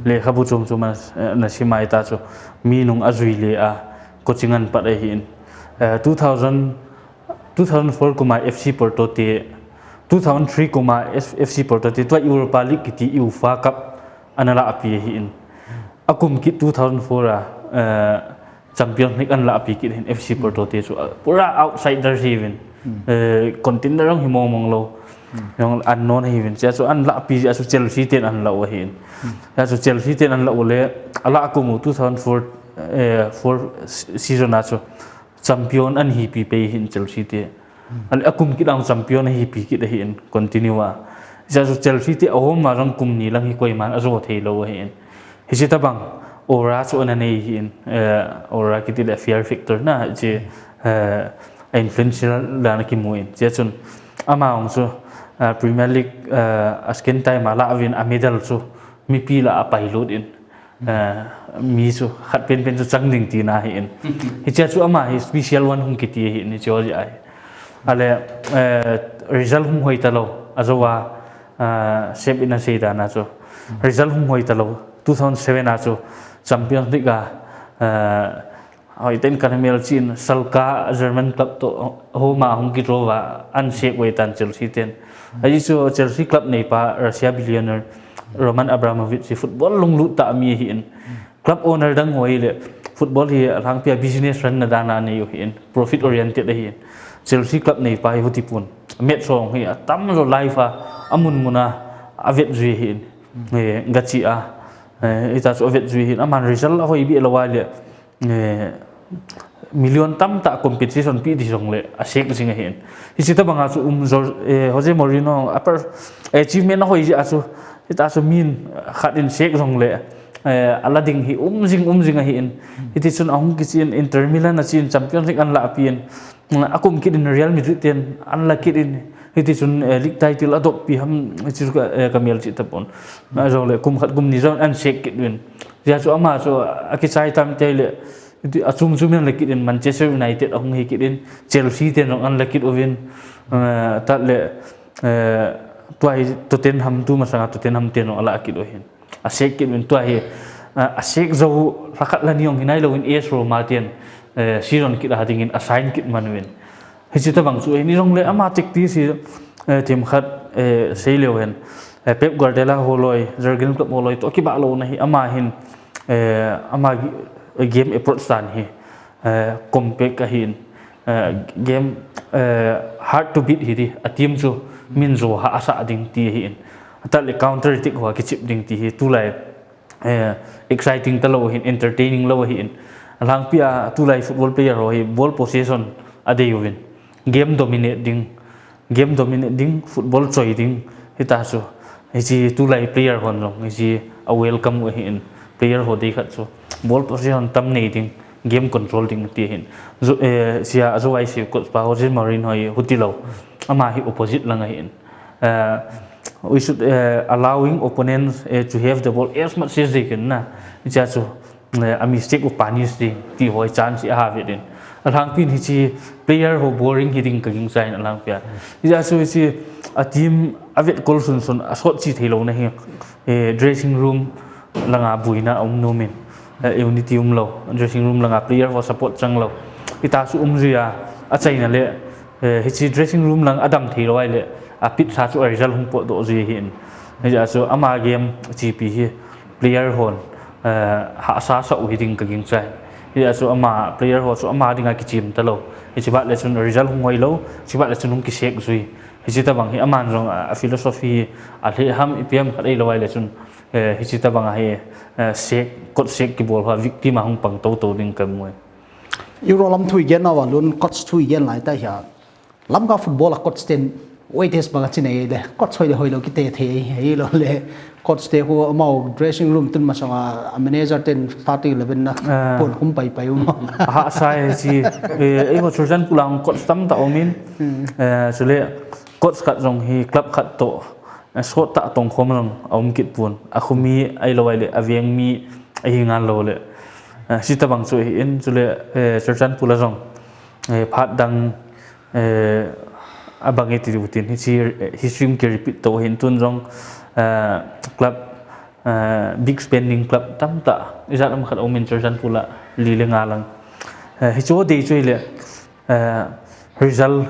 le khabu chum na simai ta chu mi nung azui le a coaching an pa hi 2004 kuma FC Porto te 2003 kuma FC Porto te to Europa League ki UEFA Cup anala api hi in akum ki 2004 a Champions League an la api ki in FC Porto te chu pura outsider even contender ang himomong lo yung unknown even so an la api so Chelsea ten an la wa hin so Chelsea ten an la ole ala akum 2004 season na so champion an hi pi pe hin Chelsea te al akum ki dang champion hi pi ki hin continue a so Chelsea te ahom ma rang kum ni lang hi koi man azo thei lo hin hi si tabang ora so na nei hin ora ki ti fear factor na je influential la na ki muin je chun ama ong so Premier League asken time ala avin a medal so mi pi la apai lot in mi so khat pen so changning ti na hi in hi cha chu ama hi special one hum ki ti hi ni chori ai ale result hum hoi talo azowa shape in a seida na so result hum hoi talo 2007 na so Champions League hỏi tên caramel chin salka German club to homa hong ki rova an shek we tan Chelsea ten ai chu Chelsea club nei pa Russia billionaire Roman Abramovich football lung lu ta mi hin club owner dang hoi le football hi rang pia business run na dana nei hin profit oriented hi Chelsea club nei pa hu tipun met song hi tam ro life amun muna avet zui hin ngachi a ita so avet zui hin aman result hoi bi lawa le million tam ta competition pi di song le asek singa hin hisita banga su Jose Mourinho upper achievement hoi ji asu ita so min khatin sek song le alading hi umjing hi in iti sun ahung kisin Inter Milan achin Champions League an la pian akum kidin Real Madrid ten an la kidin iti sun league title adop pi ham chi kamel chi tapon na jong le kum khat kum ni zon an sek kidwin ya so ama so akisai tam tele iti asum sumen le kidin Manchester United ahung hi kidin Chelsea ten an la kid ovin tat le tuai Tottenham tu masanga Tottenham ten ala kid ohin asek kidwin tuai asek zo rakat la niong hinai lo in esro martin season kid hadingin assign kid manwin hisita bang su ni rong le ama tik ti si team khat sei lewen Pep Guardiola holoi Jurgen Klopp holoi to ki ba lo na hi ama hin ama game approach san hi compact ka hin game hard to beat hi di a team chu min zo ha asa ding ti hi ta le counter tik wa ki chip ding ti hi tu lai exciting ta lo hin entertaining lo hin lang pia tu lai football player ho hi ball possession ade win game dominating football choi ding hita so hi tu lai player hon rong hi a welcome wa hin player ho dei khat so ball possession tam nei ding game control ding ti hin sia azoi si coach pa Jose Mourinho hi hutilo ama hi opposite lang hin we should allowing opponents to have the ball as much as they can na ja so a mistake of punish ti hoi chance have it in alang pin hi chi player ho boring hitting king sign alang pia ja so chi a team avet goal sun a shot chi thelo na hi dressing room langa buina nomin unity lo dressing room langa player ho support chang lo ita su ria a chaina le hi chi dressing room lang adam thelo ai le a pit sa chu result hung po do ji hin ja so ama game gp hi player hon ha sa hitting king sign ya so ama player ho so ama dinga kichim talo hichiba le sun result hung hoi lo chiba le sun ki sek zui hichita bang hi aman rong a philosophy a le ham ipm khadai lawai le sun hichita bang hi sek kot sek ki bol ha victim hung pang to ding kam moi Euro lam thui gen awa lun coach thui gen lai ta ya lam ka football a coach ten waites banga chinai le coach hoi le hoi lo ki te the hei lo le coach te ho mau dressing room tun masanga manager ten starting 11 na pon kum pai ha sai chi ei ho churjan pulang coach tam ta omin chule coach khat rong hi club khat to so ta tong khom rong om kit pun akhumi ai lowai le aviang mi ai ngan lo le sita bang chu hi in chule churjan pula rong phat dang abangi ti rutin hi stream ke repeat to hin tun rong club big spending club tam ta izat am khat omen churjan pula li le nga lang hi cho de choi le result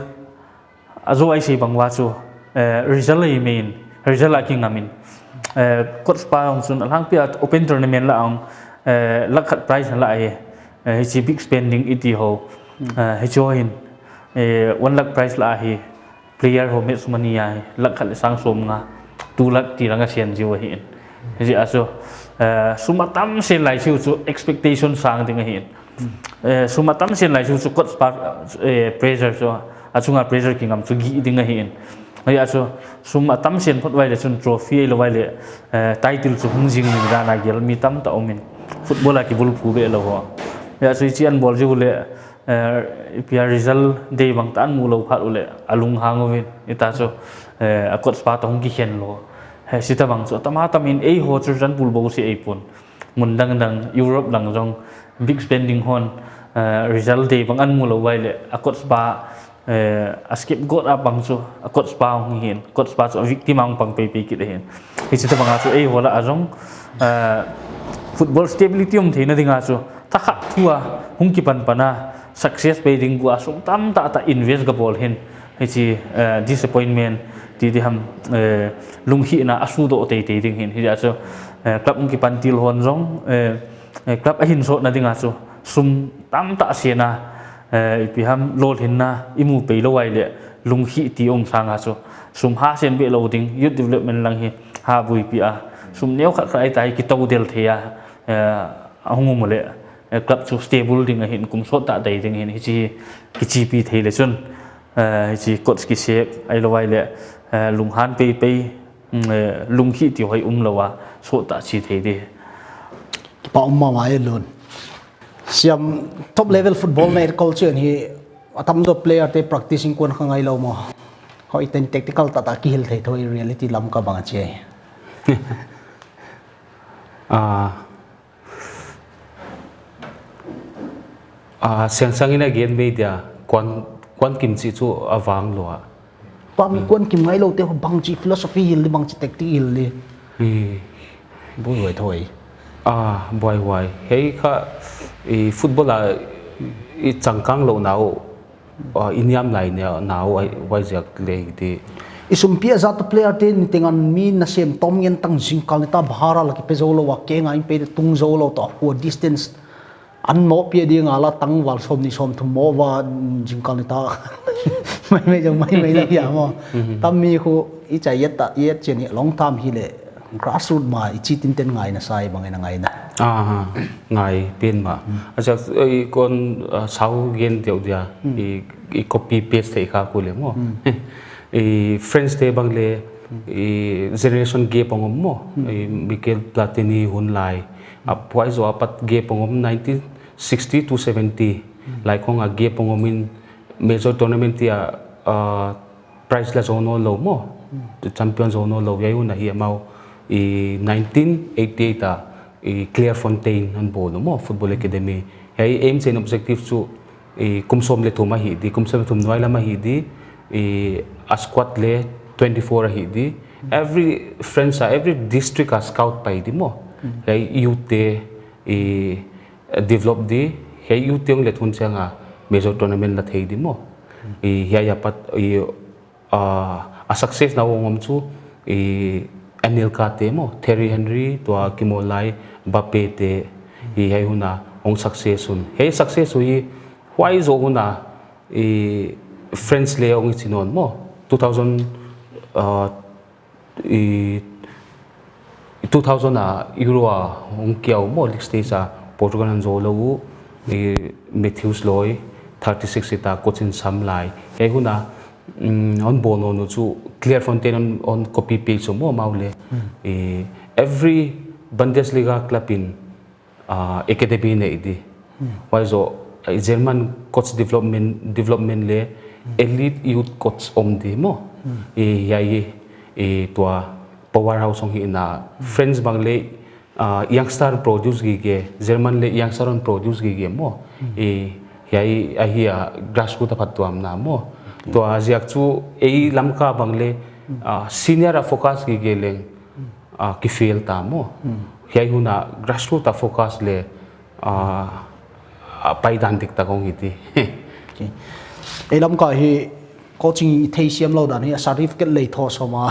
azo ai sei bangwa chu result ai main result aking amin coach pa ong sun alang pia open tournament la ong lakhat prize la ai hi big spending iti ho hi cho hin 1 lakh prize la hi player ho met sumania lakhat le sang som nga 2 lakh ti ranga sian jiwa hin ji aso sumatam sen lai chu chu expectation sang ding hin sumatam sen lai chu coach pa pressure so achunga pressure kingam chu gi ding hin ai aso sumatam sen phot wai le chun trophy lo wai le title chu hungjing ni da na gel mi tam ta omin football ki bul pu be lo ho ya so chi an bol ju le pia result day bang tan mu lo phat ule alung hangovin ita so a coach pa tong ki hen lo he sita bang so tama tamin ei ho churjan bul bo si ei pun mun dang Europe lang jong big spending hon result day bang an mu lo wai le a coach pa a skip got up bang so a coach pa hong hin coach pa so victim ang pang pe ki de hin he sita bang so ei ho la ajong football stability um theina dinga so takha thua hung ki pan pana success pe ding bu asum tam ta invest ga bol hin hi chi disappointment ti ham lung hi na asu do te ding hin hi aso club hung ki pan til hon rong club a hin so na ding aso sum tam ta siana pi ham lol hin na imu pe lo wai le lung hi ti sang aso sum ha sen be lo ding youth development lang hi ha bui pi a sum neu kha khai tai ki to del thea ahung mo le club chu stable ding a hin kum so ta dai ding hin hi chi pi thei le chun hi chi coach ki se ai lo wai le lung han pe lung hi ti hoi lowa so ta chi thei de pa mai lon siam top level football na culture ni atam do player te practicing kon khangai lo mo hoi ten tactical ta ki hil thei thoi reality lam ka bang che sang ina gen media quan kim chi chu awang lo pa mi kon kim ngai lo te bang chi philosophy hil li bang chi tactic hil li boi hoi thoi boy wai hei kha football i changkang lo nau iniam lai ne nau wai jak le ti isum pia za to player te ni tengan mi na sem tom yen tang jingkal ta bhara la ki pe zo lo wa ke ngai pe tung zo lo to ko distance an mo pia ding ala tang wal som ni som thum mo wa jingkal ta mai jong mai la ya mo tam mi khu i chai yet chen ni long time hi le grassroots ma i chi tin ten ngai na sai bang na ngai na ngai pen ma acha kon sau gen teu dia i copy paste thei kha ko le mo friends te bang le generation gap ongom mo Michael Platini hun lai apoi zo apat gap ongom 1960 to 70 lai khong a gap ongom in major tournament ya prize la zono lo mo champion zono lo yai un hi mau 1988 ta Clairefontaine han bol mo football academy hei aim chen objective chu kumsom le thuma hi di kumsom thum noi la ma hi di a squad le 24 hi di every friends every district a scout pai di mo hei youth te develop di hei youth teng le thun changa major tournament la thei di mo ya pat a success na ngom chu Anil Kate mo Terry Henry to Kimolai Bape te hei huna ong success un hei success hui why zo huna friends le ong chinon mo 2000 euro ong kiao mo league stage a Portugal an zo lo Matthews Loy 36 ita coachin sam lai hei huna on bono no chu Clairefontaine on copy page mo maule every Bundesliga club in academy ne idi why zo German coach development le elite youth coach om di mo yai tua powerhouse ong hi na friends bang le youngster produce gi ge German le youngster on produce gi ge mo yai ahia grassroots apatuam na mo to aziak chu ei lamka bangle senior focus gi geleng ki fail ta mo hiai huna grassroots focus le pai dan dik ta kong hiti ei lamka hi coaching thei siam lo dan hi certificate lei tho soma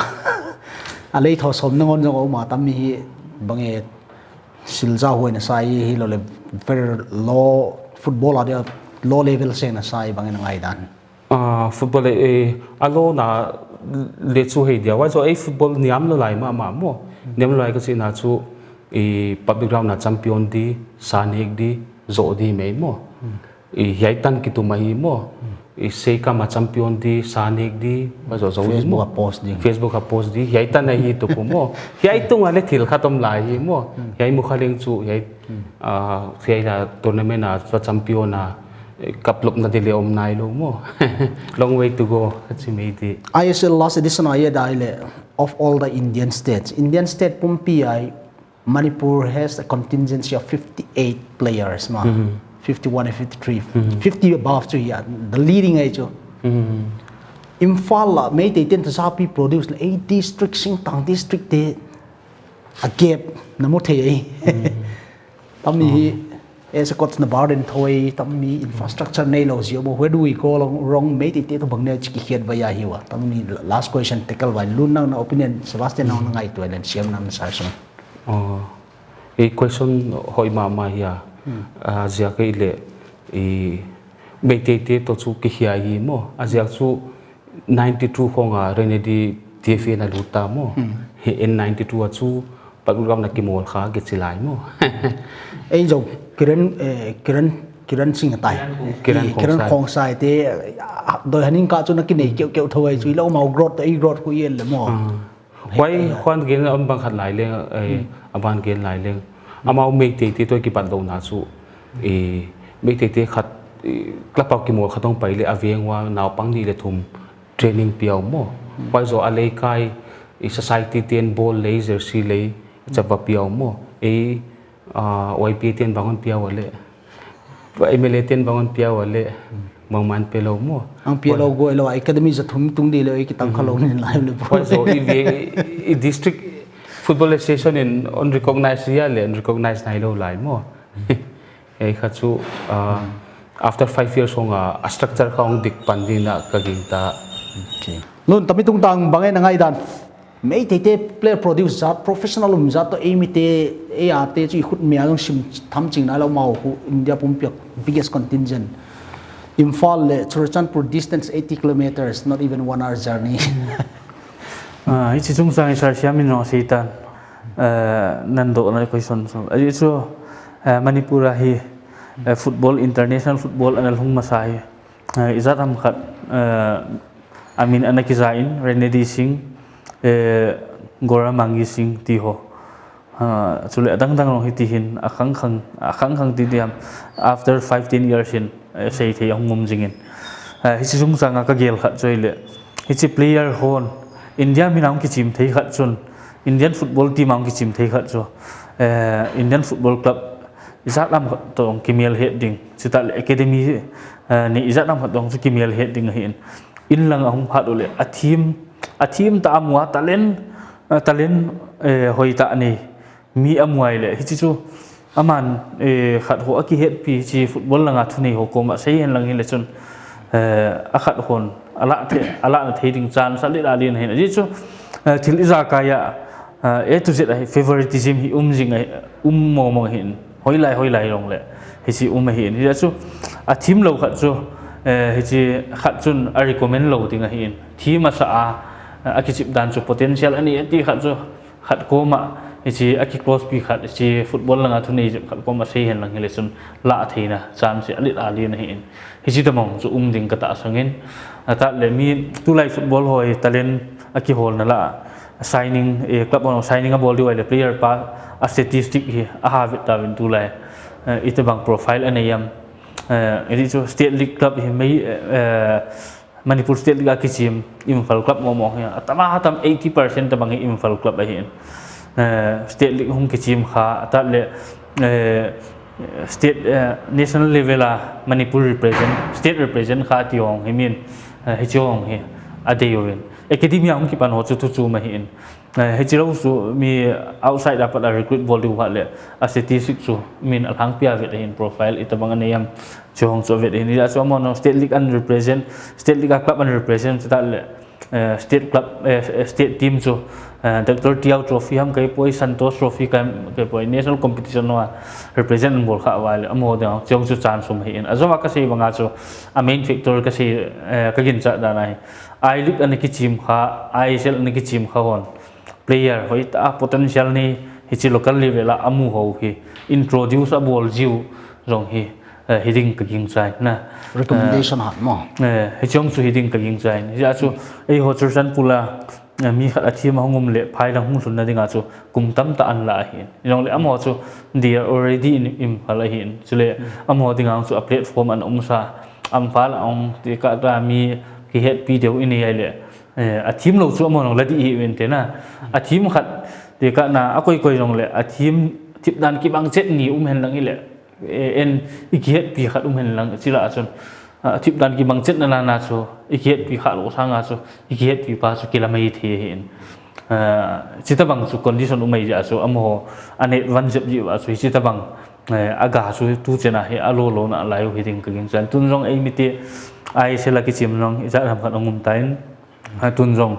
a lei tho som ngon jong ma tam hi bange silja hoina sai hi lo le very low football adia low level se na sai bange ngaihdan football alo na le chu hei dia wa zo football niam lo lai ma mo niam lo lai ka si na chu public ground na champion di sanik di zo di mai mo hiai tan ki tu mai mo sei ka ma champion di sanik di wa zo Facebook a post di hiai tan ai hi tu ko mo hiai tu nga le thil khatom lai hi mo hiai mu khaleng chu hiai hiai la tournament na champion na kaplop na dili om nai lo mo long way to go kasi maybe ISL last edition ay dahil of all the Indian state pumpi ay Manipur has a contingency of 58 players ma 51 and 53 50 above to yeah the leading age Imphal may they tend to sapi produce 8 district sing tang district de a gap na mo thei tami as a coach na barden thoi tammi infrastructure nei lo zio bo where do we go along wrong mate it to bangne chi khiat baya hiwa tamni last question tackle by lunang na opinion Sebastian na ngai to len siam nam sar sam a question hoi ma ya azia ke le e mate to chu ki hiai mo azia chu 92 khonga renedi tfa na luta mo in 92 chu pagugam na kimol kha ge chilai mo ei jo kiran sing tai kiran khong sai te doi haning ka chu na ki nei keu thoi chui lo mau growth ei growth ku yen le mo wai khwan gen am bang khat lai le aban gen lai le amau me te to ki pan do na chu e me te khat klapau ki mo khatong pai le aveng wa naw pang ni le thum training piao mo wai zo ale kai society ten ball laser si le chapa piao mo YP ten bangon piao le MLA ten bangon piao le mangman pelo mo ang pialo go lo academy za thum tung di le ki tang khalo ni lai le so district football association in unrecognized ya le unrecognized nai lo lai mo khachu after 5 years honga a structure khong dik pandina kaginta nun tami tung tang bangai na ngaihdan mấy thế player produce zat professional zat to emite ate chi khut mia long sim tham ching na lo mau hu India pumpiak biggest contingent Imphal le Churchanpur distance 80 kilometers not even 1 hour journey ichi chung sang sar siamin no sitan nando na question so ai chu Manipura hi football international football anal hung masai izat am khat amin anakizain Renedi Singh Gora Mangi Singh ti ho chule dang long hi ti hin akhang khang ti diam after 15 years in sei the ong ngum jingin hi chi sung sanga ka gel khat choi le hi chi player hon India minam ki chim thei khat chun Indian football team ang ki chim thei khat cho Indian football club izat lam tong kimel heading chita academy ni izat lam tong chu kimel heading hin in lang ong phat ole a team ta amwa talent hoita ni mi amwai le hi chu aman khat ho aki het pi chi football langa thuni ho ko ma sei hen lang hi le chun a khat hon ala na theding chan sa le la lin hen ji chu thil iza ka ya a to z favoritism hi jing mo hin hoi lai rong le hi chi hin hi chu a team lo khat chu hi chi khat chun a recommend lo ding a hin team sa a kichip dan chu potential ani ti khat chu khat ko ma hi aki close pi khat chi football langa thuni khat ko ma sei hen lang hi le chun la theina chan se ali ali na hin hi tamong chu ding ka ta sangin ata le mi tu lai football hoi talent aki hol na la signing a club on signing a ball the player pa a statistic hi a have it in tu lai itabang profile anayam ini chu state league club hi mai Manipur State League ki team Imphal club mo ya atama hatam 80% tabang Imphal club a hin state league hum ki team kha ata le state national level a Manipur state represent kha tiong I mean hi chong hi adeyoin academy hum ki pan ho chu chu ma hin hi chilo su mi outside dapat recruit volume ha le a statistic chu min alhang pia vet hin profile itabang anayam chong so vet hin ya so mo state league and represent state league club and represent ta le state club state team chu Dr. Tiao trophy ham kai poi Santos trophy kai poi national competition no represent bol kha wal amo de chong chu chan sum hin azoma ka sei banga chu a main factor ka sei ka gin cha da nai I league an ki team kha ISL an ki team kha hon player hoi ta potential ni hi chi local level a amu ho hi introduce a ball jiu rong hi heading ka ging chai na recommendation hat mo hi chong chu heading ka ging chai ya chu ei ho churchan pula mi khat athi ma ngum le phai lang hung sun na dinga chu kum tam ta an la hin rong le amo chu they are already in phala hin chule amo dinga chu a platform an umsa am phal ong ti ka ra mi ki het video ini ai le a team lo chu amo nong la di event te na a team khat ti ka na a koi rong le a team tip dan ki bang chet ni hen lang ile en ikiet pi khat hen lang chila chun tip dan ki bang chet na chu ikiet pi kha lo sanga chu ikiet pi pa chu kilamai the hin chita bang chu condition umai ja chu amo ane one jeb ji wa chu chita bang aga su tu chena he alo lo na lai hi ding kaging chan tun rong ei miti ai se la ki chim rong iza ram khat ngum tain tun rong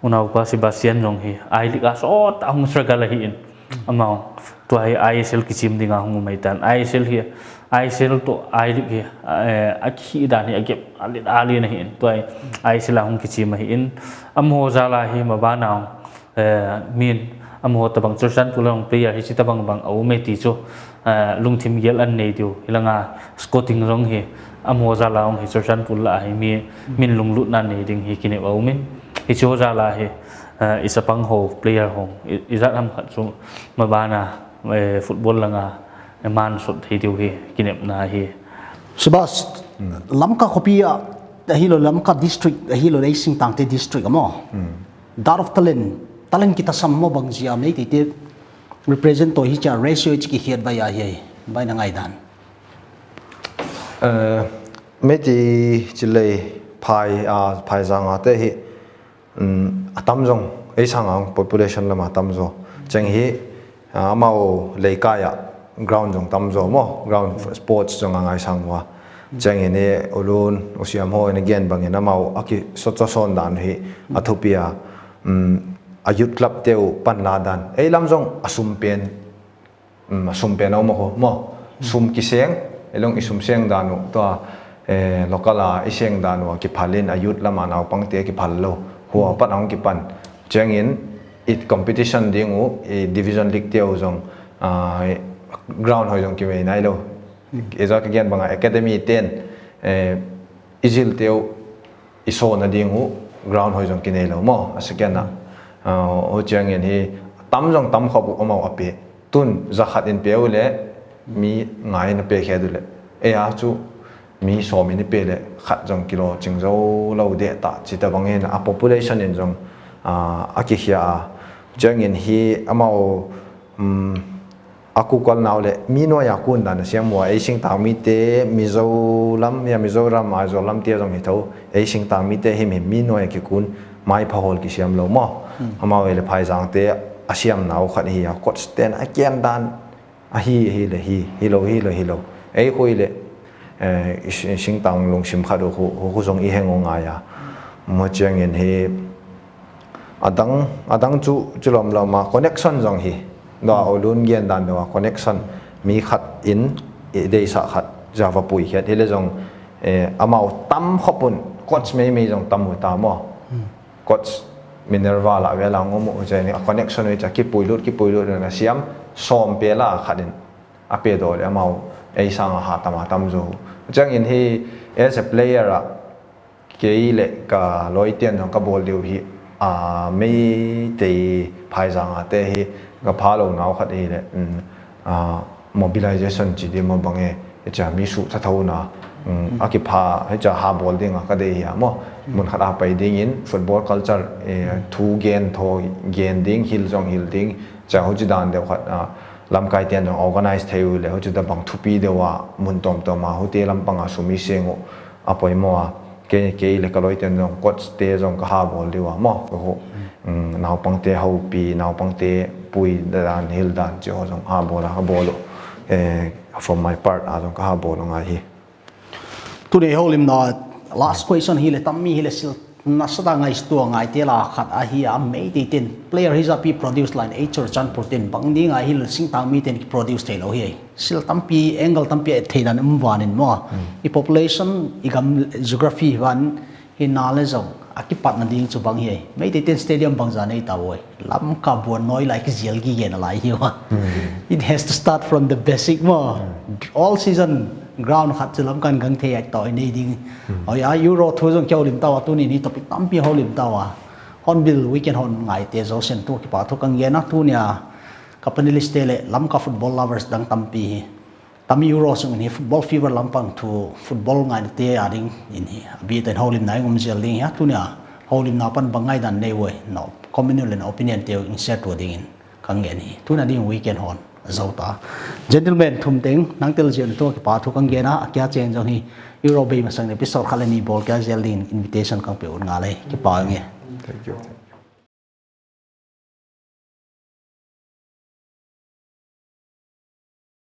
unau pa Sebastian rong hi ai li ka so ta hung struggle hi in amao to ai ISL ki chim dinga hung mai tan ISL hi ISL to ai li hi a khi dan hi agep ali na hi in to ai ISL hung ki chim hi in amho zala hi ma ba naw min amho tabang churchan pulong player hi chitabang bang au me ti chu lungthim yel an nei tiu hilanga scouting rong hi amho zala ong hi churchan pula hi min lunglut na nei ding hi kine au min hi chu zala hi isapang ho player hong izat ham khat chu mabana football langa man sot hi tiu hi kine na hi Subas lamka kopia hilo lamka district hilo racing tangte district amo dar of talent kita sammo bang jia me ti represent to hi cha ratio chi ki hiat ba ya hi bai na ngaihdan me ti chilei phai zanga te hi atam jong ei sangang population lama tam zo cheng hi amao leikaya ground jong tam zo mo ground sports jong angai sangwa cheng ni ulun usiam ho ni gen bang na mau aki so son dan hi athupia ayut club teu pan la dan ei lam jong asum pen au mo sum ki seng elong isum seng danu to lokala iseng danu ki phalin ayut lama naw pangte ki phallo huwa pan ang ki pan chengin it competition dingu division league teu jong ground hoi jong ki me nai lo eza ka gen banga academy 10 izil teu iso na dingu ground hoi jong ki nei lo mo asekena o changin hi tam jong tam khabu amau ape tun zakhat in peule mi ngai na pe khedule e a chu mi so mi ni pe le khat jong kilo chingzo lo de ta chita bangin a population in jong akihia changin hi amau aku kol naw le mi no ya kun dan siam wa e sing ta mi te mizoram a zolam te jong hi tho e sing ta mi te hi mi no ya ki kun mai phahol ki siam lo mo amao ele phai jang te asiam naw khat hi ya coach ten a kian dan a hi lo ei khoi le sing tang lung sim khado hu jong i heng nga ya mo chang in hi adang chu chulom lama connection jong hi no olun gen dan do connection mi khat in dei sa khat java pui hiat hele jong amao tam khopun coach me jong tamu ta mo coach minerva la vela ngomo jeni connection we ki puilut na siam som pela khadin ape do le amao ei sang ha tama tam zo chang in hi as a player keile ka loitian jong ka bol diu hi me te phai jang ate hi ga phalo naw khat hi le mobilization chi de mo bange cha mi su tha thona akipha hecha ha bol ding ka de hi mo mun khata pai ding in football culture thu gen tho gen ding hil ding cha hoji dan de khat lam kai tian jong organize theu le hoji da bang thupi de wa mun tom ma hote lam panga sumi sengo apoi mo ke le kaloi tian jong coach te jong ka ha bol de wa mo ho naw pangte ho pi naw pangte pui dan hil dan jo jong ha bolo from my part a jong ka ha bolo nga hi today Houlimna last question hi le tammi hi le sil nasada ngai stu ngai te la khat a hi a me ti tin player his up produce line h or chan protein bang ding a hi le sing tang mi ten produce te lo hi sil tampi angle tampi theidan wanin mo I population igam geography wan hi knowledge of akipat na ding chu bang hi me ti tin stadium bang za nei ta woi lam ka bon noi like zial gi gen lai hi wa it has to start from the basic mo all season ground khat chulam kan gang the ai toy nei ding ya euro thu jong kyau lim tawa tu ni topic tampi holim tawa Hornbill weekend hon ngai te zo sen tu ki pa thu kang ye na tu nia company list le lam ka football lovers dang tampi tam euro sung ni football fever lampang thu football ngai te ading in hi bi ten holim nai ngom zel ding ya tu nia holim na pan bangai dan nei woi no communal and opinion te in set to ding in kang ye ni tu na ding weekend hon zauta gentlemen thum teng nangtel jen to ki pa thu kang ge na kya chen jong hi euro be masang episode khalani bol kya zel din invitation kang pe un nga le ki pa nge thank you